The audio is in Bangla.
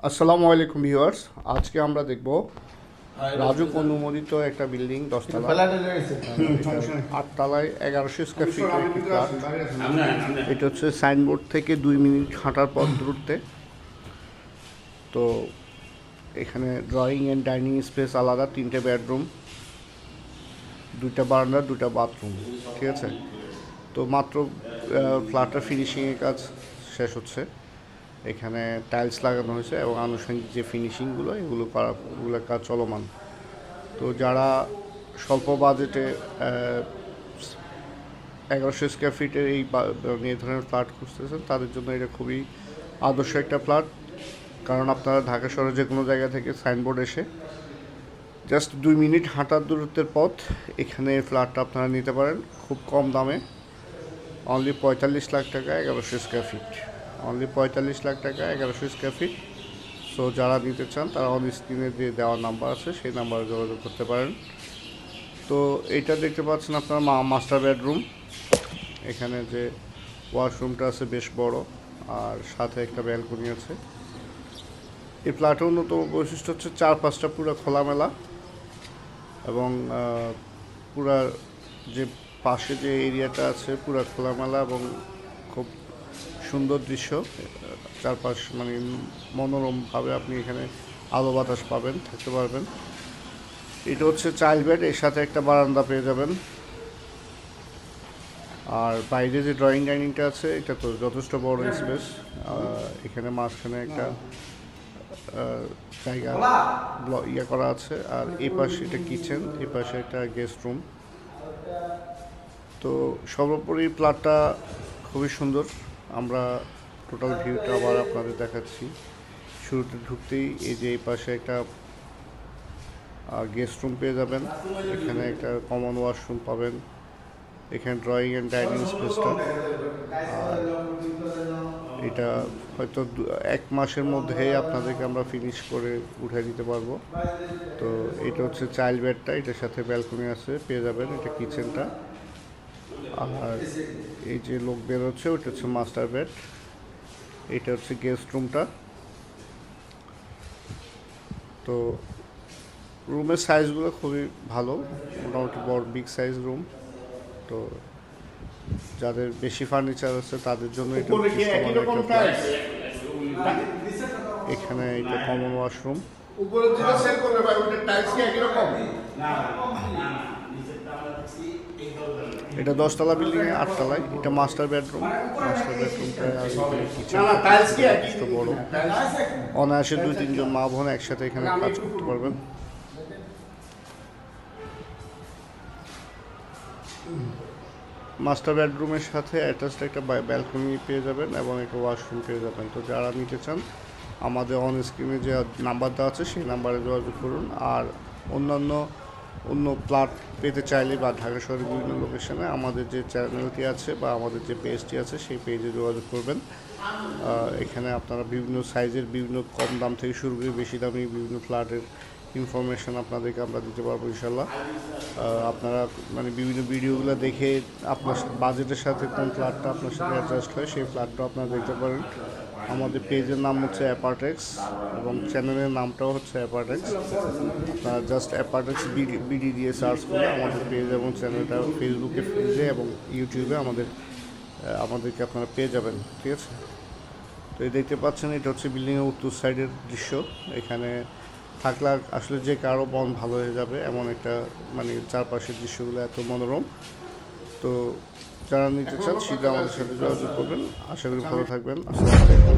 আসসালামু আলাইকুম ভিউয়ার্স, আজকে আমরা দেখব রাজুক অনুমোদিত একটা বিল্ডিং 10 তলা, আটতলায় 1100 স্কয়ার ফিটের একটি ফ্ল্যাট। এটা হচ্ছে সাইনবোর্ড থেকে 2 মিনিট হাঁটার পথ দূরত্বে। তো এখানে ড্রয়িং অ্যান্ড ডাইনিং স্পেস আলাদা, 3টে বেডরুম, 2টা বারান্দা, 2টা বাথরুম। ঠিক আছে, তো মাত্র ফ্ল্যাটটার ফিনিশিংয়ের কাজ শেষ হচ্ছে। এখানে টাইলস লাগানো হয়েছে এবং আনুষঙ্গিক যে ফিনিশিংগুলো এগুলোর কাজ চলমান। তো যারা স্বল্প বাজেটে 1100 স্কয়ার ফিটের এই ধরনের ফ্ল্যাট খুঁজতেছেন, তাদের জন্য এটা খুবই আদর্শ একটা ফ্ল্যাট। কারণ আপনারা ঢাকা শহরে যে কোনো জায়গা থেকে সাইনবোর্ড এসে জাস্ট 2 মিনিট হাঁটার দূরত্বের পথ এখানে ফ্ল্যাটটা আপনারা নিতে পারেন খুব কম দামে। অনলি 45 লাখ টাকা 1100 স্কয়ার ফিট, অনলি 45 লাখ টাকা 1100 স্কয়ার ফিট। সো যারা নিতে চান তারা অন স্ক্রিনে যে দেওয়ার নাম্বার আছে সেই নাম্বারে যোগাযোগ করতে পারেন। তো এইটা দেখতে পাচ্ছেন আপনারা মাস্টার বেডরুম। এখানে যে ওয়াশরুমটা আছে বেশ বড়, আর সাথে একটা ব্যালকনি আছে। এই ফ্ল্যাটের অন্যতম বৈশিষ্ট্য হচ্ছে চারপাশটা পুরো খোলামেলা এবং পুরা যে পাশে যে এরিয়াটা আছে পুরো খোলামেলা এবং খুব সুন্দর দৃশ্য। চারপাশ মানে মনোরমভাবে আপনি এখানে আলো বাতাস পাবেন, থাকতে পারবেন। এটা হচ্ছে চাইল্ড বেড, এর সাথে একটা বারান্দা পেয়ে যাবেন। আর বাইরে যে ড্রয়িং ডাইনিংটা আছে এটা তো যথেষ্ট বড় স্পেস। এখানে মাঝখানে একটা জায়গা ইয়ে করা আছে, আর এই পাশে এটা কিচেন, এই পাশে একটা গেস্ট রুম। তো সর্বোপরি ফ্ল্যাটটা খুবই সুন্দর। আমরা টোটাল ভিউটা আবার আপনাদের দেখাচ্ছি। শুরুতে ঢুকতেই এই যে এই পাশে একটা গেস্ট রুম পেয়ে যাবেন, এখানে একটা কমন ওয়াশরুম পাবেন, এখানে ড্রয়িং অ্যান্ড ডাইনিং স্পেসটা। আর এটা হয়তো 1 মাসের মধ্যেই আপনাদেরকে আমরা ফিনিশ করে উঠে দিতে পারবো। তো এটা হচ্ছে চাইল্ড বেডটা, এটার সাথে ব্যালকনি আছে পেয়ে যাবেন, এটা কিচেনটা। আর এই যে লোক বেরোচ্ছে ওইটা হচ্ছে মাস্টার বেড, এটা হচ্ছে গেস্ট রুমটা। তো রুমের সাইজগুলো খুবই ভালো, মোটামুটি বড় বিগ সাইজ রুম। তো যাদের বেশি ফার্নিচার আছে তাদের জন্য এটা এখানে এটা কমন ওয়াশরুম। এটা 10 তলা বিল্ডিং এ 8 তলায়, এটা মাস্টার বেডরুম। মাস্টার বেডরুমটা যথেষ্ট বড়, অনায়াসে 2-3 জন মা বোন একসাথে এখানে কাজ করতে পারবেন। মাস্টার বেডরুমের সাথে অ্যাটাচড একটা ব্যালকনি পেয়ে যাবেন এবং একটা ওয়াশরুম পেয়ে যাবেন। তো যারা নিতে চান আমাদের অন স্ক্রিনে যে নাম্বার দেওয়া আছে সেই নাম্বারে যোগাযোগ করুন। আর অন্য প্লট পেতে চাইলে বা ঢাকা শহরের বিভিন্ন লোকেশনে আমাদের যে চ্যানেলটি আছে বা আমাদের যে পেজটি আছে সেই পেজে যোগাযোগ করবেন। এখানে আপনারা বিভিন্ন সাইজের, বিভিন্ন কম দাম থেকে শুরু করে বেশি দামি বিভিন্ন ফ্ল্যাটের ইনফরমেশান আপনাদেরকে আমরা দিতে পারবো ইনশাল্লাহ। আপনারা মানে বিভিন্ন ভিডিওগুলো দেখে আপনার বাজেটের সাথে কোন ফ্ল্যাটটা আপনার সাথে অ্যাডজাস্ট হয় সেই ফ্ল্যাটটা আপনারা দেখতে পারেন। আমাদের পেজের নাম হচ্ছে অ্যাপার্টেক্স এবং চ্যানেলের নামটাও হচ্ছে অ্যাপার্টেক্স। আপনারা জাস্ট অ্যাপার্টেক্স বিডি দিয়ে সার্চ করে আমাদের পেজ এবং চ্যানেলটা ফেসবুকে পেজে এবং ইউটিউবে আমাদেরকে আপনারা পেয়ে যাবেন। ঠিক আছে, তো এই দেখতে পাচ্ছেন এটা হচ্ছে বিল্ডিংয়ের উত্তর সাইডের দৃশ্য। এখানে থাকলে আসলে যে কারো মন ভালো হয়ে যাবে এমন একটা মানে চারপাশের দৃশ্যগুলো এত মনোরম। তো যারা নিতে চান শীঘ্র আমাদের সাথে যোগাযোগ করবেন। আশা করি ভালো থাকবেন। আসসালামু আলাইকুম।